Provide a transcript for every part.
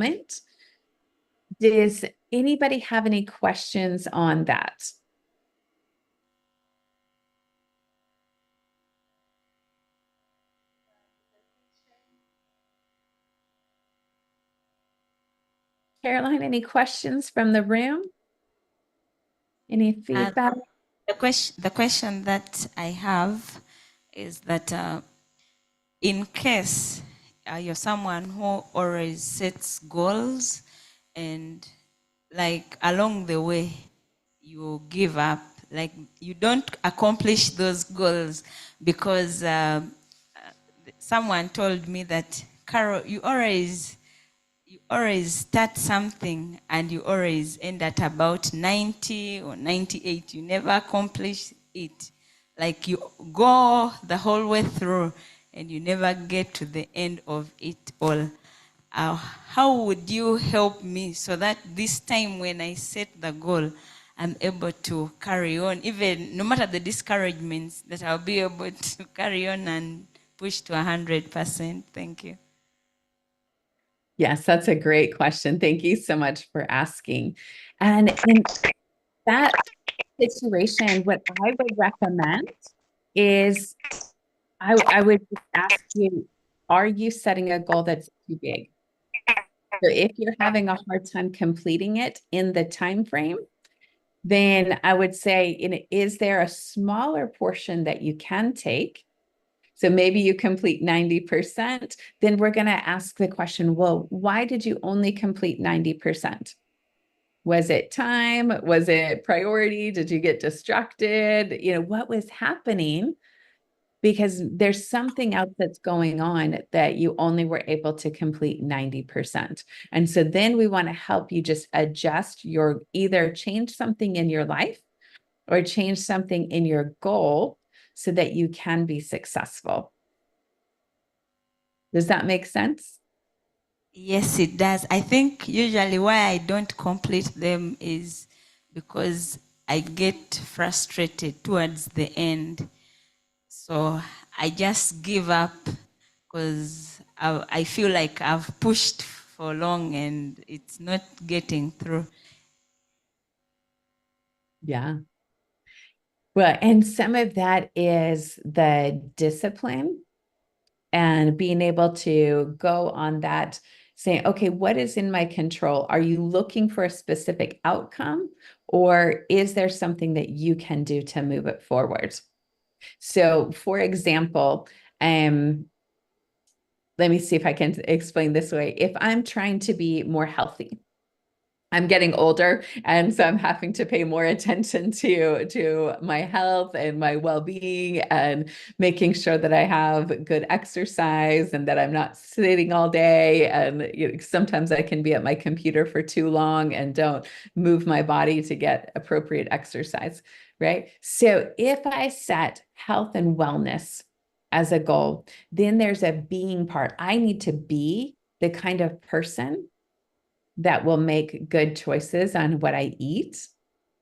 moment. Does anybody have any questions on that? Caroline, any questions from the room? Any feedback? The question that I have is that in case you're someone who always sets goals and like along the way you give up, like you don't accomplish those goals because someone told me that, Carol, you always start something and you always end at about 90 or 98. You never accomplish it. Like you go the whole way through and you never get to the end of it all. How would you help me so that this time when I set the goal, I'm able to carry on, even no matter the discouragements, that I'll be able to carry on and push to 100%. Thank you. Yes, that's a great question. Thank you so much for asking. And in that situation, what I would recommend is I would just ask you, are you setting a goal that's too big? So if you're having a hard time completing it in the time frame, then I would say, is there a smaller portion that you can take? So maybe you complete 90%, then we're going to ask the question, well, why did you only complete 90%? Was it time? Was it priority? Did you get distracted? What was happening? Because there's something else that's going on that you only were able to complete 90%. And so then we want to help you just adjust either change something in your life or change something in your goal so that you can be successful. Does that make sense? Yes, it does. I think usually why I don't complete them is because I get frustrated towards the end. So I just give up because I feel like I've pushed for long and it's not getting through. Yeah. Well, and some of that is the discipline and being able to go on that, saying, okay, what is in my control? Are you looking for a specific outcome, or is there something that you can do to move it forward? So, for example, let me see if I can explain this way. If I'm trying to be more healthy, I'm getting older, and so I'm having to pay more attention to my health and my well-being and making sure that I have good exercise and that I'm not sitting all day. And sometimes I can be at my computer for too long and don't move my body to get appropriate exercise, right? So if I set health and wellness as a goal, then there's a being part. I need to be the kind of person that will make good choices on what I eat,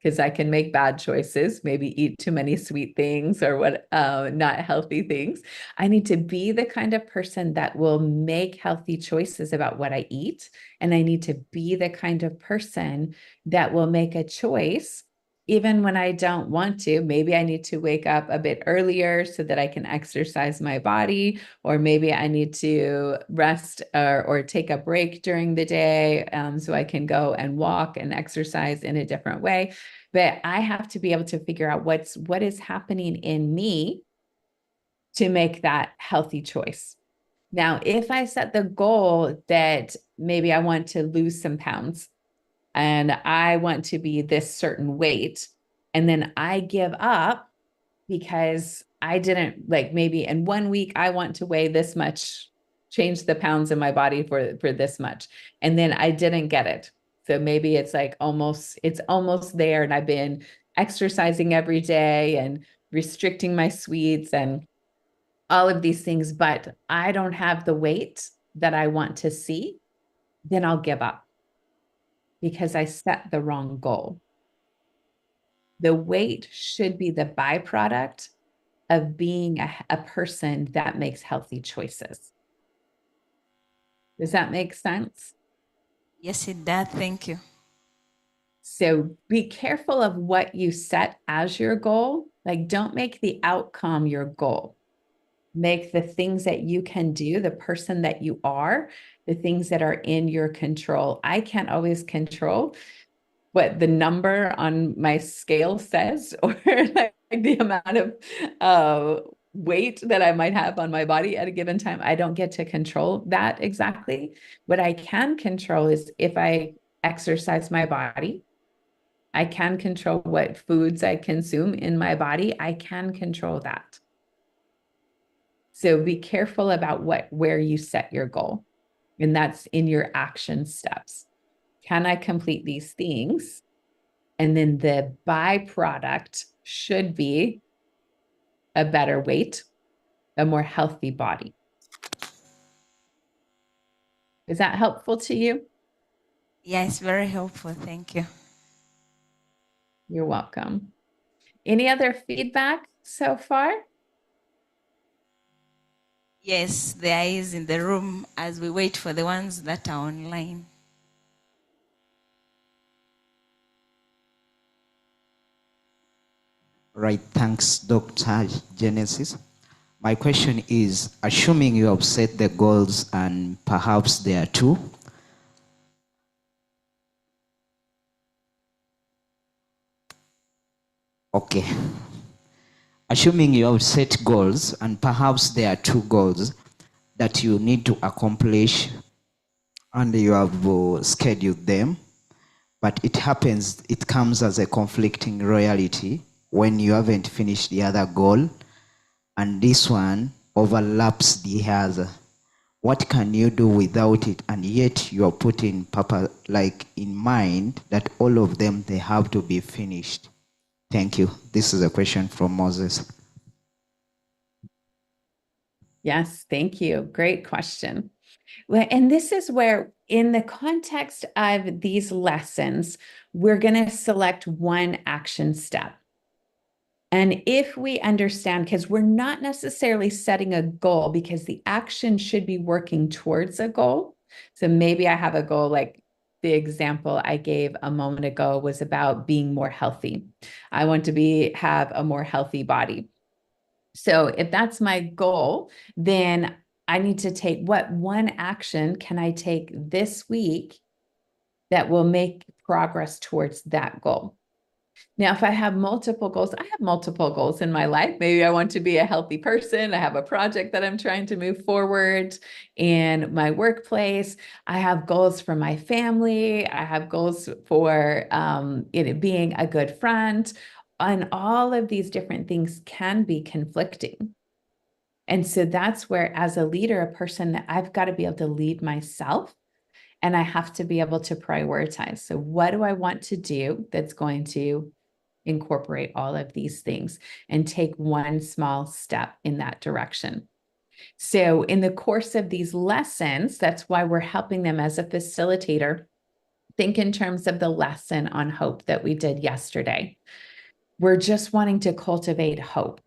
because I can make bad choices, maybe eat too many sweet things or not healthy things. I need to be the kind of person that will make healthy choices about what I eat. And I need to be the kind of person that will make a choice even when I don't want to. Maybe I need to wake up a bit earlier so that I can exercise my body, or maybe I need to rest or take a break during the day so I can go and walk and exercise in a different way. But I have to be able to figure out what is happening in me to make that healthy choice. Now, if I set the goal that maybe I want to lose some pounds and I want to be this certain weight, and then I give up because I didn't, like, maybe in 1 week I want to weigh this much, change the pounds in my body for this much, and then I didn't get it. So maybe it's almost there, and I've been exercising every day and restricting my sweets and all of these things, but I don't have the weight that I want to see. Then I'll give up because I set the wrong goal. The weight should be the byproduct of being a person that makes healthy choices. Does that make sense? Yes, it does. Thank you. So be careful of what you set as your goal. Like, don't make the outcome your goal. Make the things that you can do, the person that you are, the things that are in your control. I can't always control what the number on my scale says, or like the amount of weight that I might have on my body at a given time. I don't get to control that exactly. What I can control is if I exercise my body, I can control what foods I consume in my body. I can control that. So be careful about where you set your goal. And that's in your action steps. Can I complete these things? And then the byproduct should be a better weight, a more healthy body. Is that helpful to you? Yes, very helpful. Thank you. You're welcome. Any other feedback so far? Yes, there is in the room as we wait for the ones that are online. Right, thanks, Dr. Genesis. My question is, assuming you have set the goals and perhaps there are two, okay. Assuming you have set goals and perhaps there are two goals that you need to accomplish and you have scheduled them, but it comes as a conflicting reality when you haven't finished the other goal and this one overlaps the other. What can you do without it, and yet you are putting in mind that all of them, they have to be finished? Thank you. This is a question from Moses. Yes, thank you. Great question. Well, and this is where, in the context of these lessons, we're going to select one action step. And if we understand, because we're not necessarily setting a goal, because the action should be working towards a goal. So maybe I have a goal, like the example I gave a moment ago was about being more healthy. I want to have a more healthy body. So if that's my goal, then I need to take, what one action can I take this week that will make progress towards that goal? Now, if I have multiple goals, I have multiple goals in my life. Maybe I want to be a healthy person. I have a project that I'm trying to move forward in my workplace. I have goals for my family. I have goals for being a good friend. And all of these different things can be conflicting. And so that's where, as a leader, a person, I've got to be able to lead myself, and I have to be able to prioritize. So what do I want to do that's going to incorporate all of these things and take one small step in that direction? So in the course of these lessons, that's why we're helping them as a facilitator think in terms of the lesson on hope that we did yesterday. We're just wanting to cultivate hope.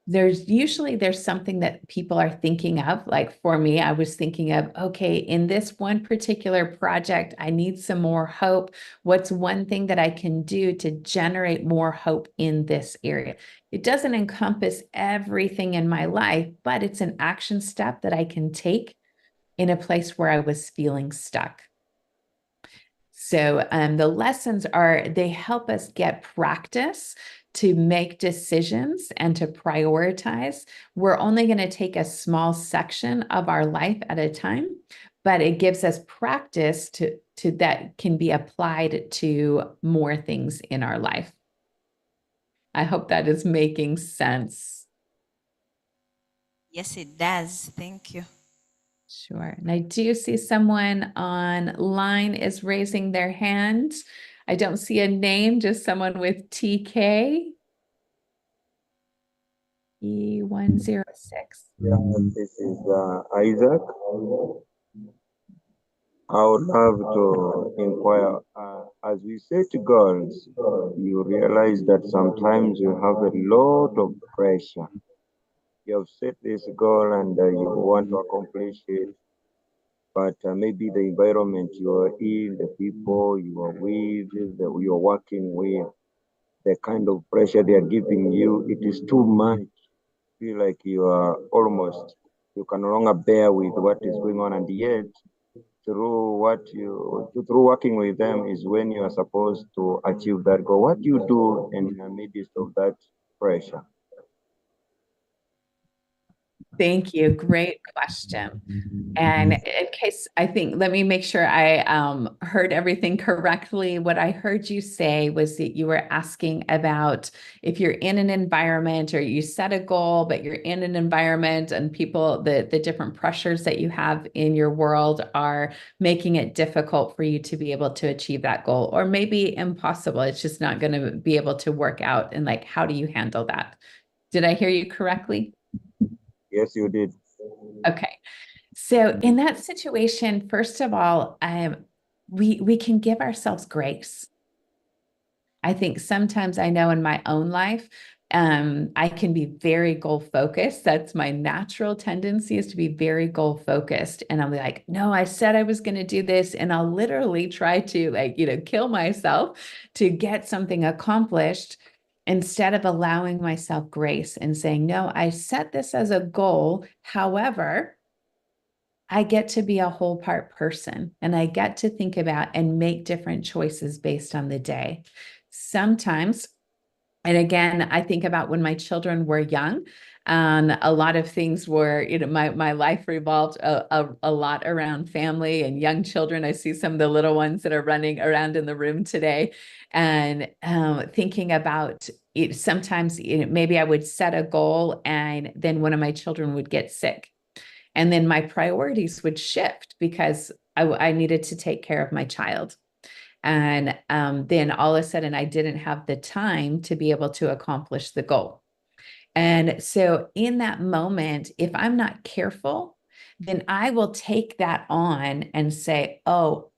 There's something that people are thinking of. Like for me, I was thinking of, okay, in this one particular project, I need some more hope. What's one thing that I can do to generate more hope in this area? It doesn't encompass everything in my life, but it's an action step that I can take in a place where I was feeling stuck. So the lessons they help us get practice to make decisions and to prioritize. We're only going to take a small section of our life at a time, but it gives us practice to that can be applied to more things in our life. I hope that is making sense. Yes, it does. Thank you. Sure. And I do see someone online is raising their hand. I don't see a name, just someone with TK. E106. Yeah, this is Isaac. I would love to inquire. As we set goals, you realize that sometimes you have a lot of pressure. You have set this goal and you want to accomplish it, but maybe the environment you are in, the people you are with, you are working with, the kind of pressure they are giving you, it is too much. Feel like you can no longer bear with what is going on, and yet through working with them is when you are supposed to achieve that goal. What do you do in the midst of that pressure? Thank you. Great question. And in case I think, let me make sure I heard everything correctly. What I heard you say was that you were asking about if you're in an environment or you set a goal, but you're in an environment and people, the different pressures that you have in your world are making it difficult for you to be able to achieve that goal, or maybe impossible. It's just not going to be able to work out. And like, how do you handle that? Did I hear you correctly? Yes, you did. Okay. So in that situation, first of all, we can give ourselves grace. I think sometimes I know in my own life, I can be very goal focused. That's my natural tendency, is to be very goal focused. And I'll be like, no, I said I was going to do this. And I'll literally try to kill myself to get something accomplished, instead of allowing myself grace and saying, no, I set this as a goal. However, I get to be a whole part person, and I get to think about and make different choices based on the day. Sometimes, and again, I think about when my children were young, a lot of things were, my life revolved a lot around family and young children. I see some of the little ones that are running around in the room today, and thinking about it. Sometimes maybe I would set a goal and then one of my children would get sick. And then my priorities would shift because I needed to take care of my child. And then all of a sudden, I didn't have the time to be able to accomplish the goal. And so in that moment, if I'm not careful, then I will take that on and say, oh,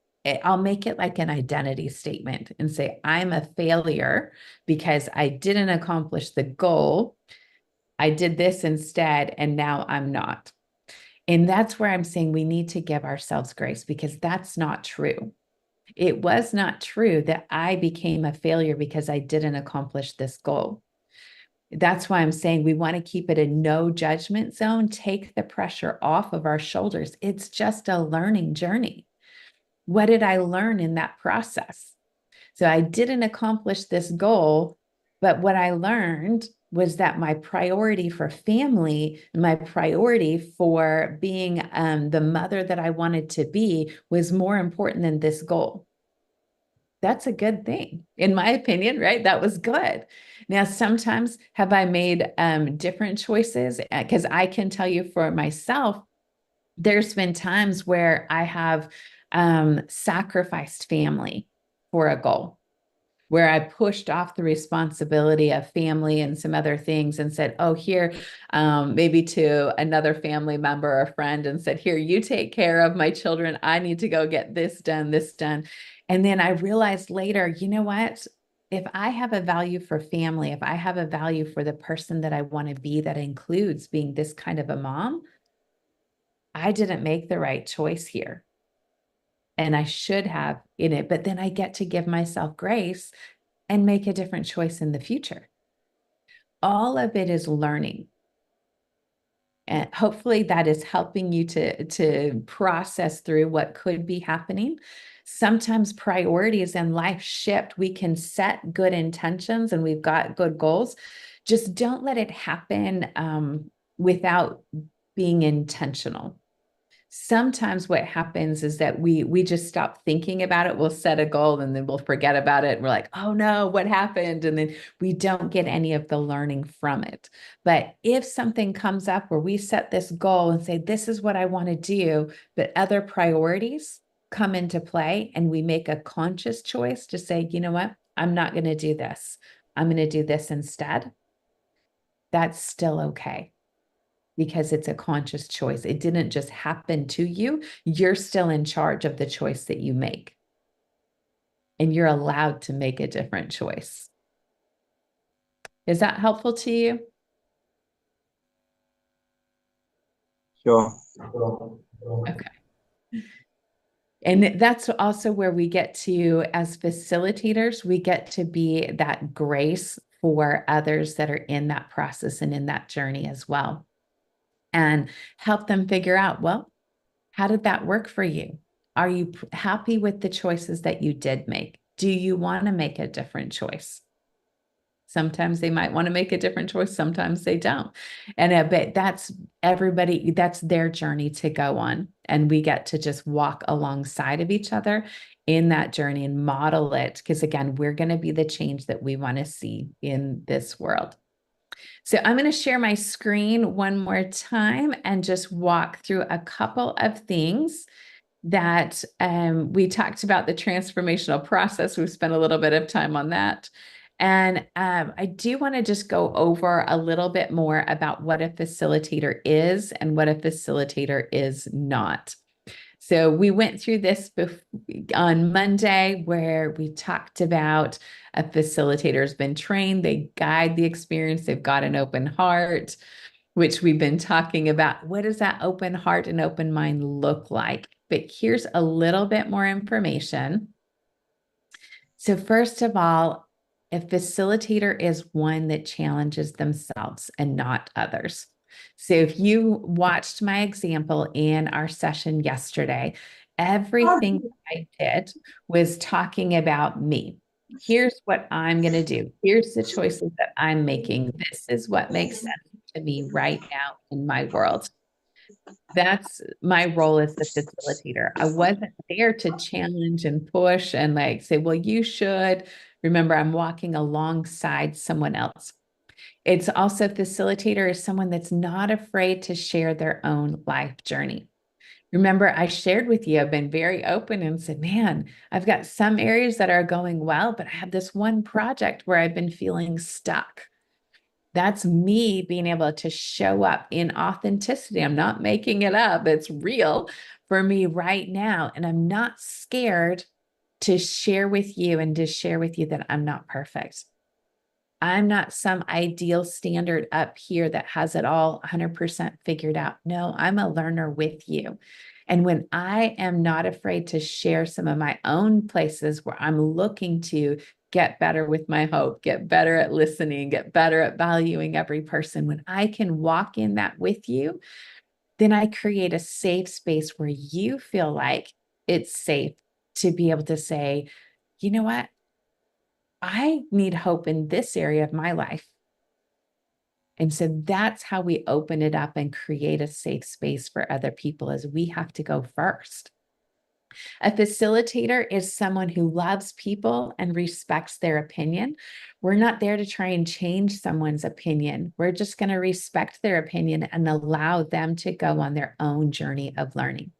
I'll make it like an identity statement and say, I'm a failure because I didn't accomplish the goal. I did this instead, and now I'm not. And that's where I'm saying we need to give ourselves grace, because that's not true. It was not true that I became a failure because I didn't accomplish this goal. That's why I'm saying we want to keep it a no judgment zone, take the pressure off of our shoulders. It's just a learning journey. What did I learn in that process? So I didn't accomplish this goal, but what I learned was that my priority for family, my priority for being the mother that I wanted to be, was more important than this goal. That's a good thing, in my opinion, right? That was good. Now, sometimes have I made different choices? Because I can tell you for myself, there's been times where I have sacrificed family for a goal, where I pushed off the responsibility of family and some other things and said, oh, here, maybe to another family member or friend, and said, here, you take care of my children. I need to go get this done, this done. And then I realized later, you know what? If I have a value for family, if I have a value for the person that I want to be, that includes being this kind of a mom, I didn't make the right choice here. And I should have in it, but then I get to give myself grace and make a different choice in the future. All of it is learning. And hopefully that is helping you to process through what could be happening. Sometimes priorities in life shift. We can set good intentions and we've got good goals. Just don't let it happen without being intentional. Sometimes what happens is that we just stop thinking about it. We'll set a goal and then we'll forget about it. And we're like, oh no, what happened? And then we don't get any of the learning from it. But if something comes up where we set this goal and say, this is what I want to do, but other priorities come into play, and we make a conscious choice to say, you know what, I'm not going to do this. I'm going to do this instead. That's still okay, because it's a conscious choice. It didn't just happen to you. You're still in charge of the choice that you make. And you're allowed to make a different choice. Is that helpful to you? Sure. Okay. And that's also where we get to, as facilitators, we get to be that grace for others that are in that process and in that journey as well, and help them figure out, well, how did that work for you? Are you happy with the choices that you did make? Do you want to make a different choice? Sometimes they might want to make a different choice. Sometimes they don't. And but that's everybody, that's their journey to go on. And we get to just walk alongside of each other in that journey and model it. Because again, we're going to be the change that we want to see in this world. So I'm going to share my screen one more time and just walk through a couple of things that we talked about. The transformational process. We've spent a little bit of time on that. And I do want to just go over a little bit more about what a facilitator is and what a facilitator is not. So we went through this on Monday, where we talked about a facilitator has been trained, they guide the experience, they've got an open heart, which we've been talking about. What does that open heart and open mind look like? But here's a little bit more information. So first of all, a facilitator is one that challenges themselves and not others. So if you watched my example in our session yesterday, everything I did was talking about me. Here's what I'm going to do. Here's the choices that I'm making. This is what makes sense to me right now in my world. That's my role as the facilitator. I wasn't there to challenge and push and like say, well, you should. Remember, I'm walking alongside someone else. It's also facilitator is someone that's not afraid to share their own life journey. Remember, I shared with you, I've been very open and said, man, I've got some areas that are going well, but I have this one project where I've been feeling stuck. That's me being able to show up in authenticity. I'm not making it up. It's real for me right now. And I'm not scared to share with you and to share with you that I'm not perfect. I'm not some ideal standard up here that has it all 100% figured out. No, I'm a learner with you. And when I am not afraid to share some of my own places where I'm looking to get better with my hope, get better at listening, get better at valuing every person, when I can walk in that with you, then I create a safe space where you feel like it's safe to be able to say, you know what? I need hope in this area of my life. And so that's how we open it up and create a safe space for other people, is we have to go first. A facilitator is someone who loves people and respects their opinion. We're not there to try and change someone's opinion. We're just going to respect their opinion and allow them to go on their own journey of learning.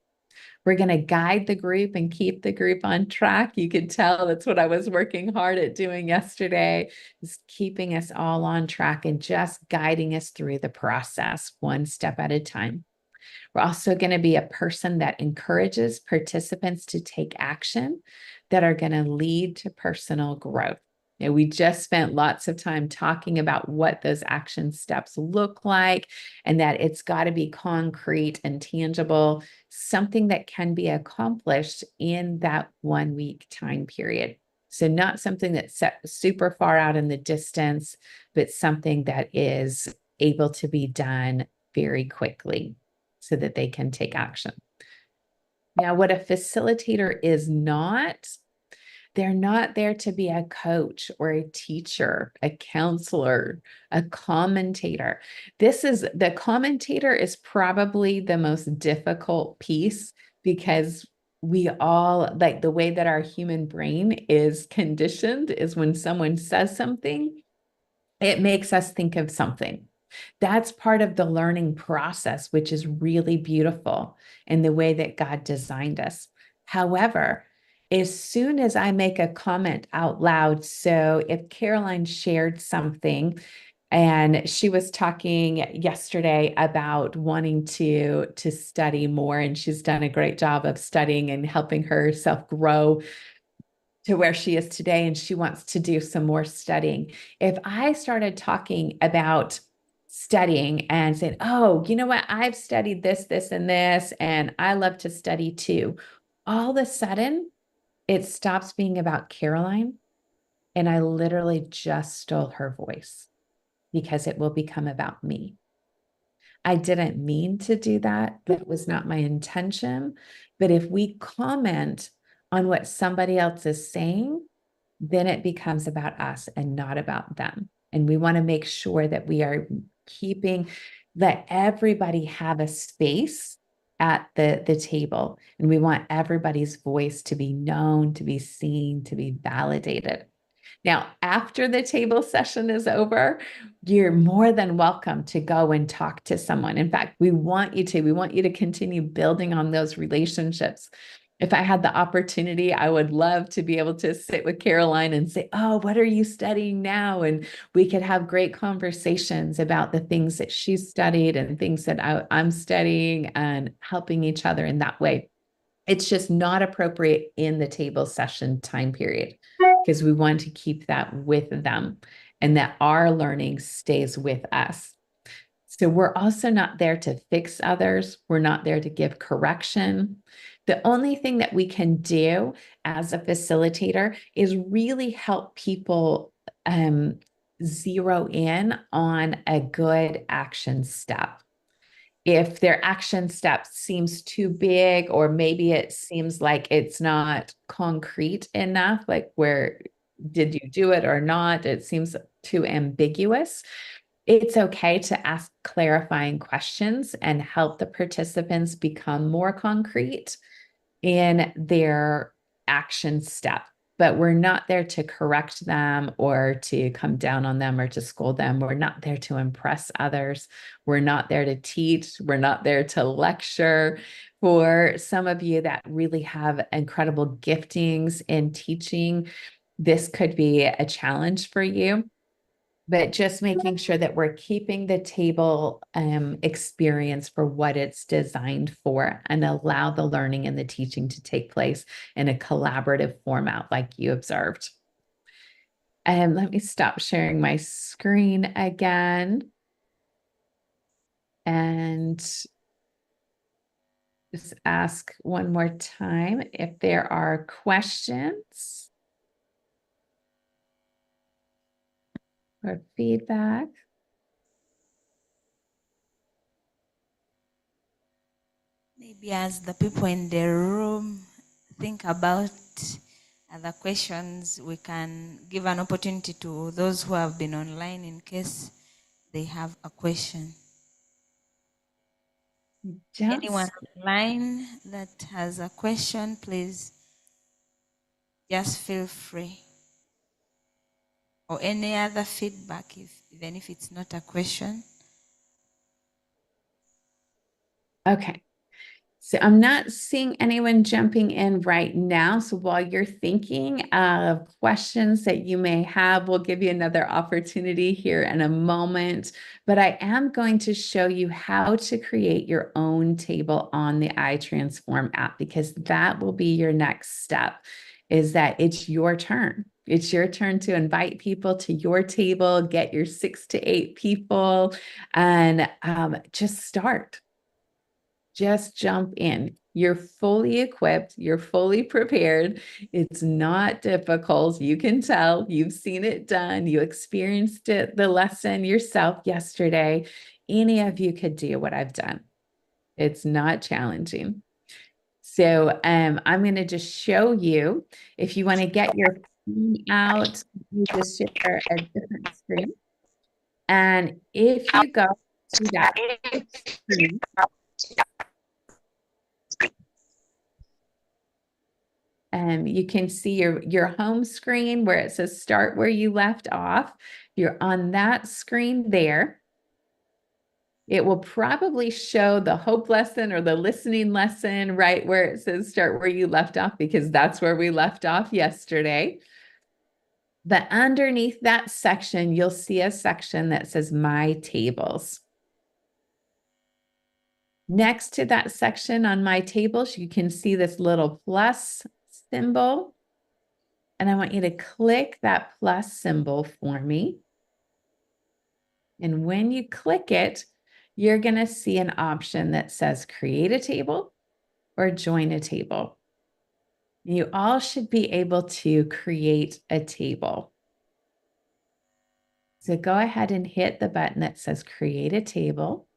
We're going to guide the group and keep the group on track. You could tell that's what I was working hard at doing yesterday, is keeping us all on track and just guiding us through the process one step at a time. We're also going to be a person that encourages participants to take action that are going to lead to personal growth. We just spent lots of time talking about what those action steps look like, and that it's got to be concrete and tangible, something that can be accomplished in that 1 week time period. So not something that's set super far out in the distance, but something that is able to be done very quickly so that they can take action. Now, what a facilitator is not, they're not there to be a coach or a teacher, a counselor, a commentator. The commentator is probably the most difficult piece, because we all, like, the way that our human brain is conditioned is when someone says something, it makes us think of something. That's part of the learning process, which is really beautiful in the way that God designed us. However, as soon as I make a comment out loud, so if Caroline shared something and she was talking yesterday about wanting to study more, and she's done a great job of studying and helping herself grow to where she is today, and she wants to do some more studying. If I started talking about studying and saying, oh, you know what, I've studied this, this, and this, and I love to study too. all of a sudden it stops being about Caroline. And I literally just stole her voice because it will become about me. I didn't mean to do that. That was not my intention. But if we comment on what somebody else is saying, then it becomes about us and not about them. And we want to make sure that we are keeping, that everybody have a space at the table. And we want everybody's voice to be known, to be seen, to be validated. Now, after the table session is over, you're more than welcome to go and talk to someone. In fact, we want you to continue building on those relationships. If I had the opportunity, I would love to be able to sit with Caroline and say, oh, what are you studying now? And we could have great conversations about the things that she's studied and things that I'm studying, and helping each other in that way. It's just not appropriate in the table session time period, because we want to keep that with them and that our learning stays with us. So we're also not there to fix others. We're not there to give correction. The only thing that we can do as a facilitator is really help people zero in on a good action step. If their action step seems too big, or maybe it seems like it's not concrete enough, like where did you do it or not? It seems too ambiguous. It's okay to ask clarifying questions and help the participants become more concrete in their action step. But we're not there to correct them or to come down on them or to scold them. We're not there to impress others. We're not there to teach. We're not there to lecture. For some of you that really have incredible giftings in teaching, this could be a challenge for you. But just making sure that we're keeping the table experience for what it's designed for, and allow the learning and the teaching to take place in a collaborative format like you observed. And let me stop sharing my screen again. And just ask one more time if there are questions or feedback. Maybe as the people in the room think about other questions, we can give an opportunity to those who have been online in case they have a question. Anyone online that has a question, please just feel free. Or any other feedback, even if it's not a question. Okay. So I'm not seeing anyone jumping in right now. So while you're thinking of questions that you may have, we'll give you another opportunity here in a moment. But I am going to show you how to create your own table on the iTransform app, because that will be your next step, is that it's your turn. It's your turn to invite people to your table, get your 6 to 8 people, and just start. Just jump in. You're fully equipped. You're fully prepared. It's not difficult. You can tell. You've seen it done. You experienced it, the lesson yourself yesterday. Any of you could do what I've done. It's not challenging. So I'm going to just show you. If you want to get your phone out, you just share a different screen. And if you go to that screen, you can see your home screen where it says start where you left off. You're on that screen there. It will probably show the hope lesson or the listening lesson right where it says start where you left off, because that's where we left off yesterday. But underneath that section, you'll see a section that says My Tables. Next to that section on My Tables, you can see this little plus symbol. And I want you to click that plus symbol for me. And when you click it, you're going to see an option that says create a table or join a table. You all should be able to create a table. So go ahead and hit the button that says create a table.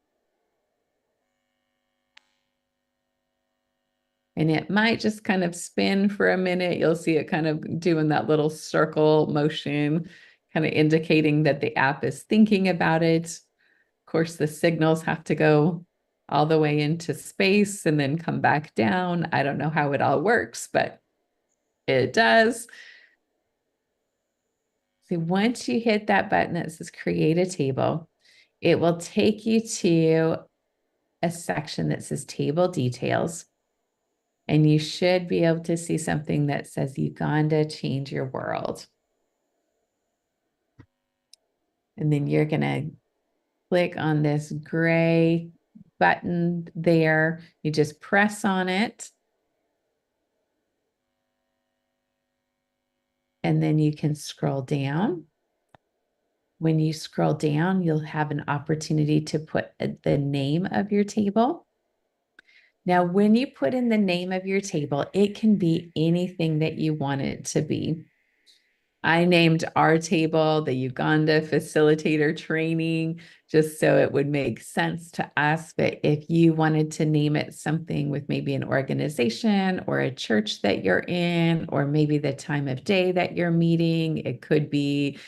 And it might just kind of spin for a minute. You'll see it kind of doing that little circle motion, kind of indicating that the app is thinking about it. Of course, the signals have to go all the way into space and then come back down. I don't know how it all works, but it does. So once you hit that button that says create a table, it will take you to a section that says table details. And you should be able to see something that says Uganda, change your world. And then you're going to click on this gray button there. You just press on it. And then you can scroll down. When you scroll down, you'll have an opportunity to put the name of your table. Now, when you put in the name of your table, it can be anything that you want it to be. I named our table the Uganda Facilitator Training, just so it would make sense to us. But if you wanted to name it something with maybe an organization or a church that you're in, or maybe the time of day that you're meeting, it could be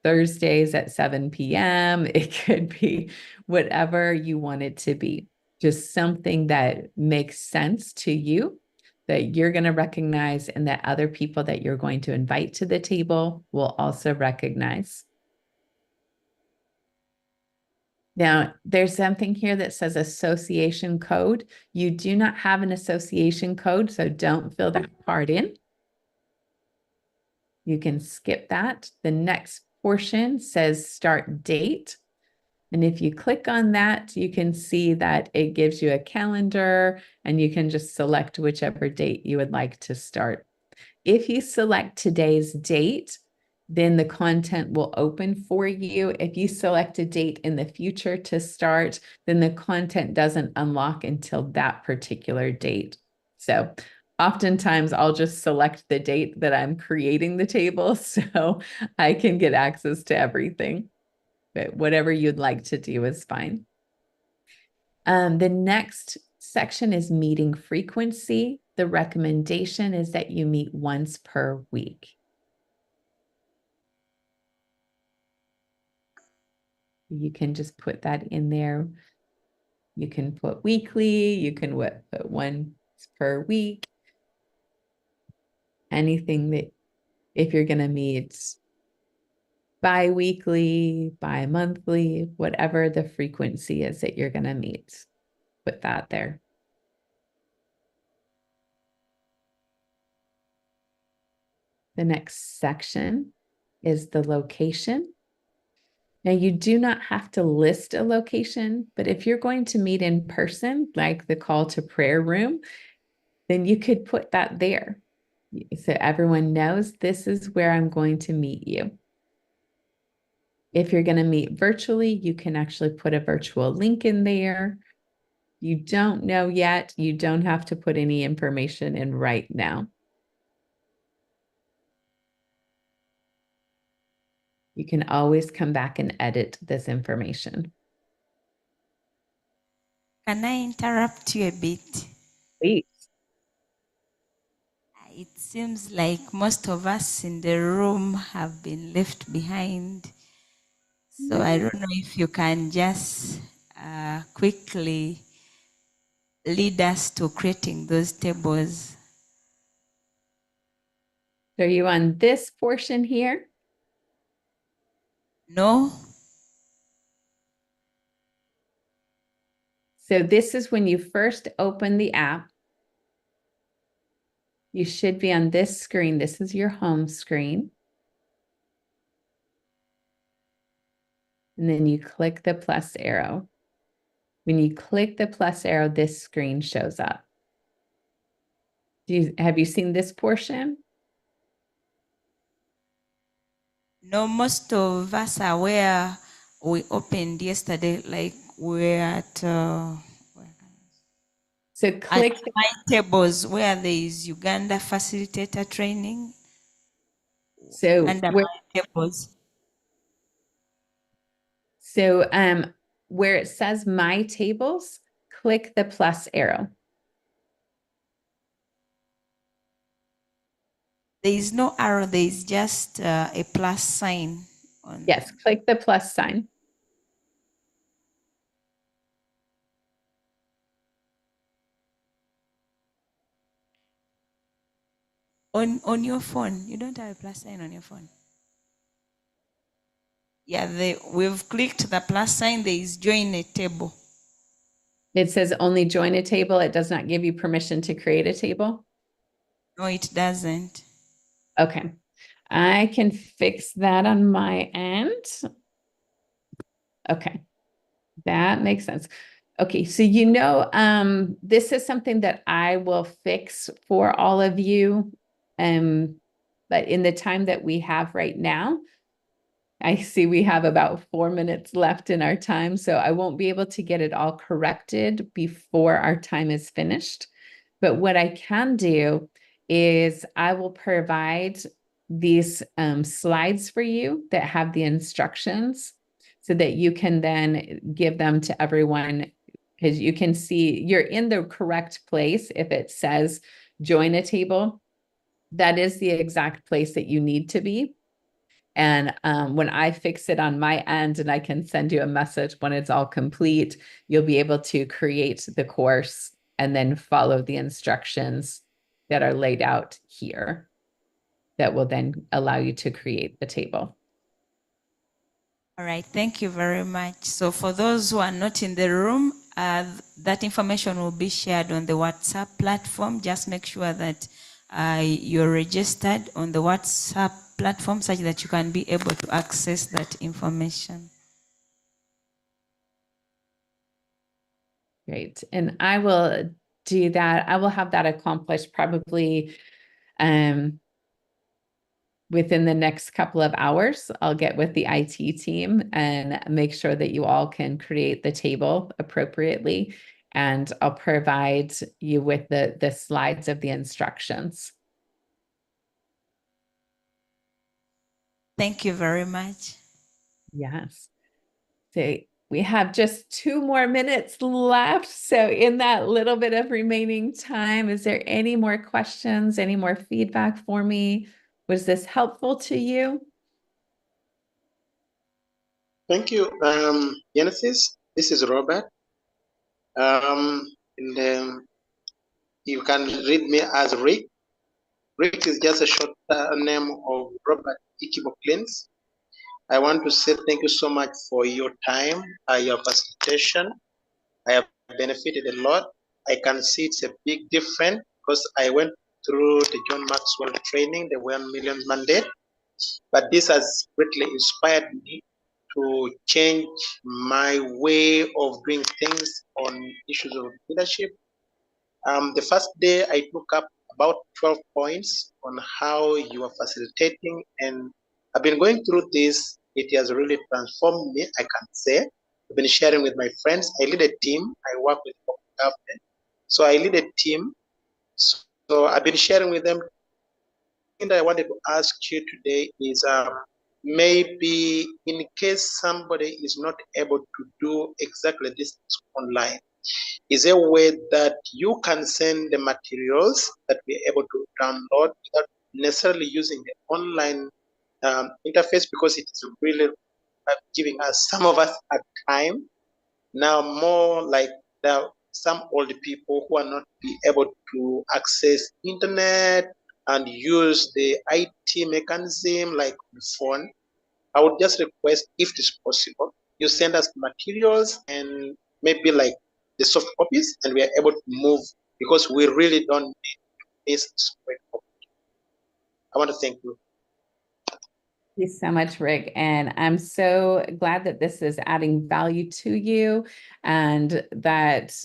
Thursdays at 7 p.m. It could be whatever you want it to be, just something that makes sense to you, that you're going to recognize, and that other people that you're going to invite to the table will also recognize. Now, there's something here that says association code. You do not have an association code, so don't fill that part in. You can skip that. The next portion says start date. And if you click on that, you can see that it gives you a calendar, and you can just select whichever date you would like to start. If you select today's date, then the content will open for you. If you select a date in the future to start, then the content doesn't unlock until that particular date. So oftentimes I'll just select the date that I'm creating the table so I can get access to everything. But whatever you'd like to do is fine. The next section is meeting frequency. The recommendation is that you meet once per week. You can just put that in there. You can put weekly, you can put once per week. Anything that, if you're going to meet bi-weekly, bi-monthly, whatever the frequency is that you're going to meet, put that there. The next section is the location. Now, you do not have to list a location, but if you're going to meet in person, like the call to prayer room, then you could put that there. So everyone knows this is where I'm going to meet you. If you're going to meet virtually, you can actually put a virtual link in there. You don't know yet, you don't have to put any information in right now. You can always come back and edit this information. Can I interrupt you a bit? Please. It seems like most of us in the room have been left behind. So I don't know if you can just quickly lead us to creating those tables. So are you on this portion here? No? So this is when you first open the app. You should be on this screen. This is your home screen. And then you click the plus arrow. When you click the plus arrow, this screen shows up. Have you seen this portion? No, most of us are where we opened yesterday, like we're at... So And click, my tables where there is Uganda facilitator training so under where, my tables. so where it says my tables, click the plus arrow. There is no arrow, there is just a plus sign on. Yes, click the plus sign. On your phone. You don't have a plus sign on your phone. Yeah, we've clicked the plus sign, there is join a table. It says only join a table. It does not give you permission to create a table. No, it doesn't. Okay, I can fix that on my end. Okay, that makes sense. Okay, so this is something that I will fix for all of you. But in the time that we have right now, I see we have about 4 minutes left in our time, so I won't be able to get it all corrected before our time is finished. But what I can do is I will provide these slides for you that have the instructions so that you can then give them to everyone, because you can see you're in the correct place. If it says join a table, that is the exact place that you need to be. And when I fix it on my end and I can send you a message when it's all complete, you'll be able to create the course and then follow the instructions that are laid out here that will then allow you to create the table. All right, thank you very much. So for those who are not in the room, that information will be shared on the WhatsApp platform. Just make sure that you're registered on the WhatsApp platform such that you can be able to access that information. Great. And I will do that. I will have that accomplished probably within the next couple of hours. I'll get with the IT team and make sure that you all can create the table appropriately. And I'll provide you with the slides of the instructions. Thank you very much. Yes. So we have just 2 more minutes left. So in that little bit of remaining time, is there any more questions, any more feedback for me? Was this helpful to you? Thank you, Genesis. This is Robert. And you can read me as Rick. Rick is just a short name of Robert Ikibo Clins. I want to say thank you so much for your time, your facilitation. I have benefited a lot. I can see it's a big difference because I went through the John Maxwell training, the 1 million mandate, but this has greatly inspired me to change my way of doing things on issues of leadership. The first day I took up about 12 points on how you are facilitating, and I've been going through this. It has really transformed me, I can say. I've been sharing with my friends. I lead a team. I work with government. So I lead a team. So I've been sharing with them. The thing that I wanted to ask you today is maybe in case somebody is not able to do exactly this online, is there a way that you can send the materials that we're able to download without necessarily using the online interface, because it is really giving us, some of us at time now, more like there are some old people who are not be able to access internet and use the IT mechanism like the phone. I would just request, if it is possible, you send us materials and maybe like the soft copies, and we are able to move, because we really don't need this spread copy. I want to thank you. Thank you so much, Rick. And I'm so glad that this is adding value to you and that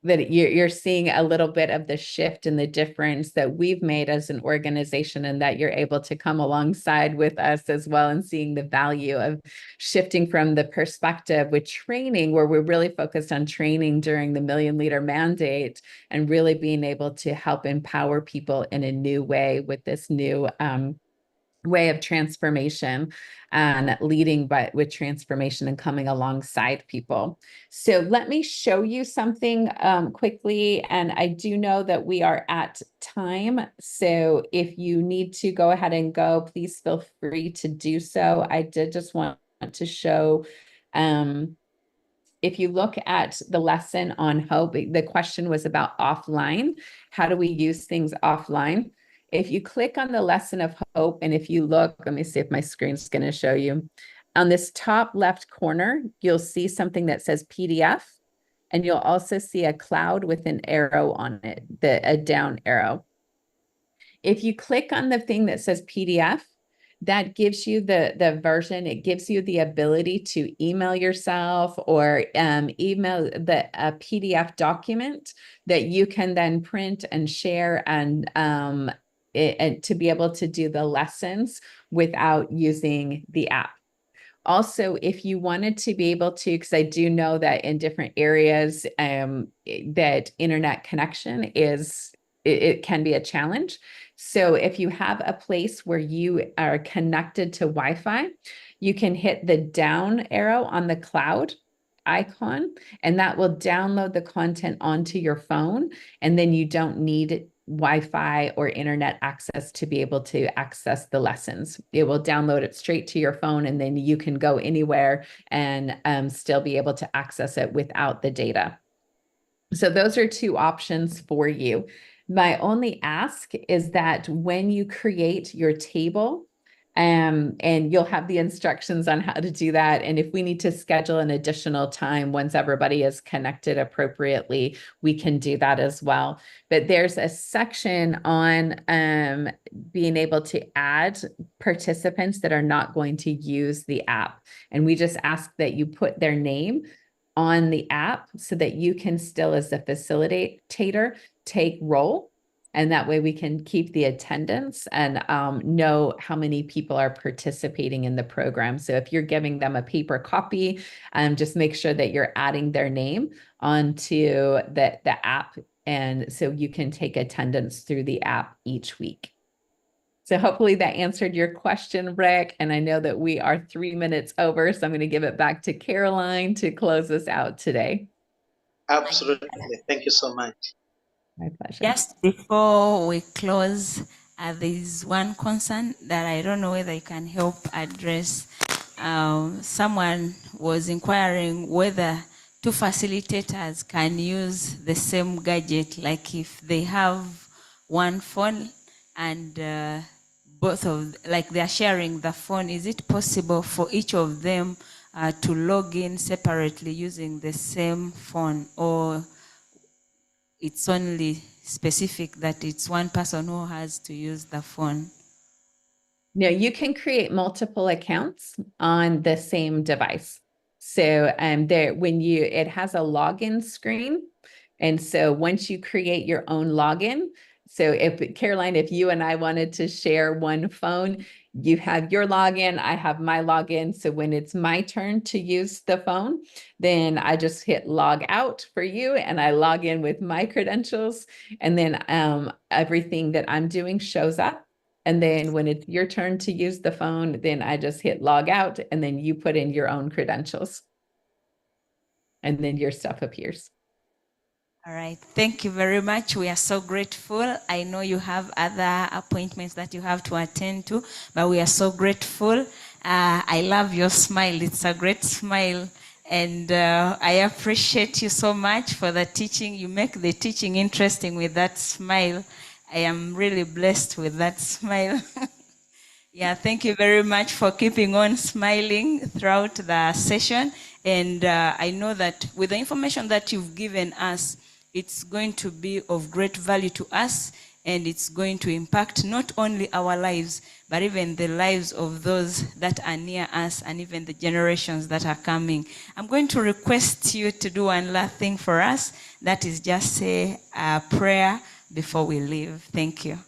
that you're seeing a little bit of the shift and the difference that we've made as an organization, and that you're able to come alongside with us as well, and seeing the value of shifting from the perspective with training, where we're really focused on training during the Million Leader Mandate, and really being able to help empower people in a new way with this new way of transformation, and leading with transformation and coming alongside people. So let me show you something quickly. And I do know that we are at time. So if you need to go ahead and go, please feel free to do so. I did just want to show, if you look at the lesson on hope, the question was about offline. How do we use things offline? If you click on the lesson of hope, and if you look, let me see if my screen's going to show you. On this top left corner, you'll see something that says PDF, and you'll also see a cloud with an arrow on it, a down arrow. If you click on the thing that says PDF, that gives you the version. It gives you the ability to email yourself, or email a PDF document that you can then print and share, and to be able to do the lessons without using the app. Also, if you wanted to be able to, because I do know that in different areas that internet connection it can be a challenge. So if you have a place where you are connected to Wi-Fi, you can hit the down arrow on the cloud icon, and that will download the content onto your phone. And then you don't need Wi-Fi or internet access to be able to access the lessons. It will download it straight to your phone, and then you can go anywhere and still be able to access it without the data. So those are two options for you. My only ask is that when you create your table, and you'll have the instructions on how to do that. And if we need to schedule an additional time once everybody is connected appropriately, we can do that as well. But there's a section on being able to add participants that are not going to use the app. And we just ask that you put their name on the app so that you can still, as a facilitator, take roll. And that way we can keep the attendance and know how many people are participating in the program. So if you're giving them a paper copy, just make sure that you're adding their name onto the app. And so you can take attendance through the app each week. So hopefully that answered your question, Rick. And I know that we are 3 minutes over, so I'm going to give it back to Caroline to close us out today. Absolutely. Thank you so much. My pleasure. Just before we close, there's one concern that I don't know whether you can help address. Someone was inquiring whether two facilitators can use the same gadget, like if they have one phone and both of, like they're sharing the phone, is it possible for each of them to log in separately using the same phone, or it's only specific that it's one person who has to use the phone? No, you can create multiple accounts on the same device. So it has a login screen. And so once you create your own login, so Caroline, if you and I wanted to share one phone, you have your login, I have my login. So when it's my turn to use the phone, then I just hit log out for you and I log in with my credentials. And then everything that I'm doing shows up. And then when it's your turn to use the phone, then I just hit log out and then you put in your own credentials. And then your stuff appears. All right. Thank you very much. We are so grateful. I know you have other appointments that you have to attend to, but we are so grateful. I love your smile. It's a great smile. And I appreciate you so much for the teaching. You make the teaching interesting with that smile. I am really blessed with that smile. Yeah, thank you very much for keeping on smiling throughout the session. And I know that with the information that you've given us, it's going to be of great value to us. and it's going to impact not only our lives, but even the lives of those that are near us and even the generations that are coming. I'm going to request you to do one last thing for us. That is just say a prayer before we leave. Thank you.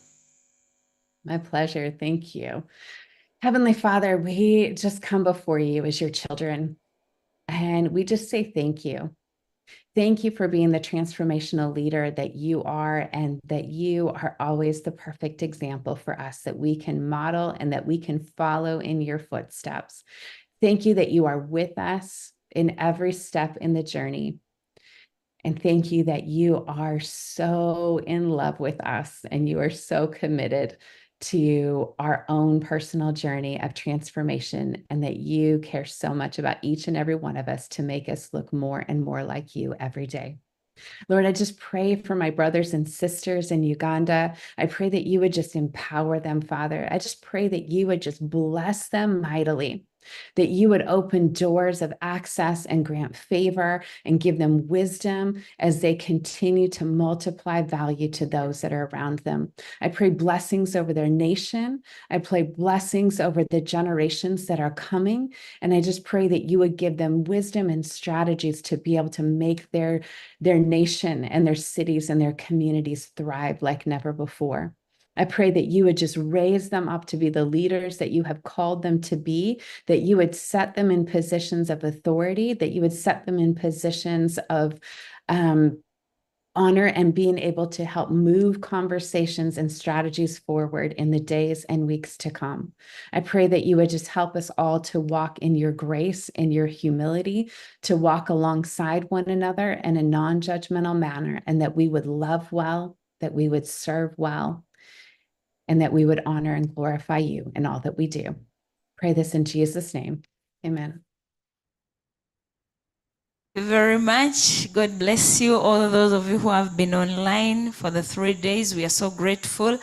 My pleasure. Thank you. Heavenly Father, we just come before you as your children, and we just say thank you. Thank you for being the transformational leader that you are, and that you are always the perfect example for us that we can model and that we can follow in your footsteps. Thank you that you are with us in every step in the journey. And thank you that you are so in love with us and you are so committed to our own personal journey of transformation, and that you care so much about each and every one of us to make us look more and more like you every day. Lord, I just pray for my brothers and sisters in Uganda. I pray that you would just empower them, Father. I just pray that you would just bless them mightily, that you would open doors of access and grant favor and give them wisdom as they continue to multiply value to those that are around them. I pray blessings over their nation. I pray blessings over the generations that are coming. And I just pray that you would give them wisdom and strategies to be able to make their nation and their cities and their communities thrive like never before. I pray that you would just raise them up to be the leaders that you have called them to be, that you would set them in positions of authority, that you would set them in positions of honor and being able to help move conversations and strategies forward in the days and weeks to come. I pray that you would just help us all to walk in your grace, in your humility, to walk alongside one another in a non-judgmental manner, and that we would love well, that we would serve well, and that we would honor and glorify you in all that we do. Pray this in Jesus' name. Amen. Thank you very much. God bless you, all those of you who have been online for the 3 days. We are so grateful.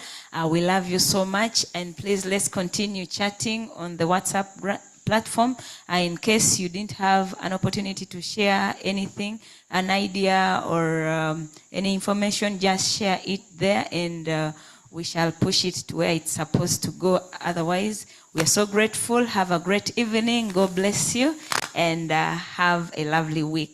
We love you so much. And please, let's continue chatting on the WhatsApp platform. In case you didn't have an opportunity to share anything, an idea or any information, just share it there, and we shall push it to where it's supposed to go. Otherwise, we are so grateful. Have a great evening. God bless you, and have a lovely week.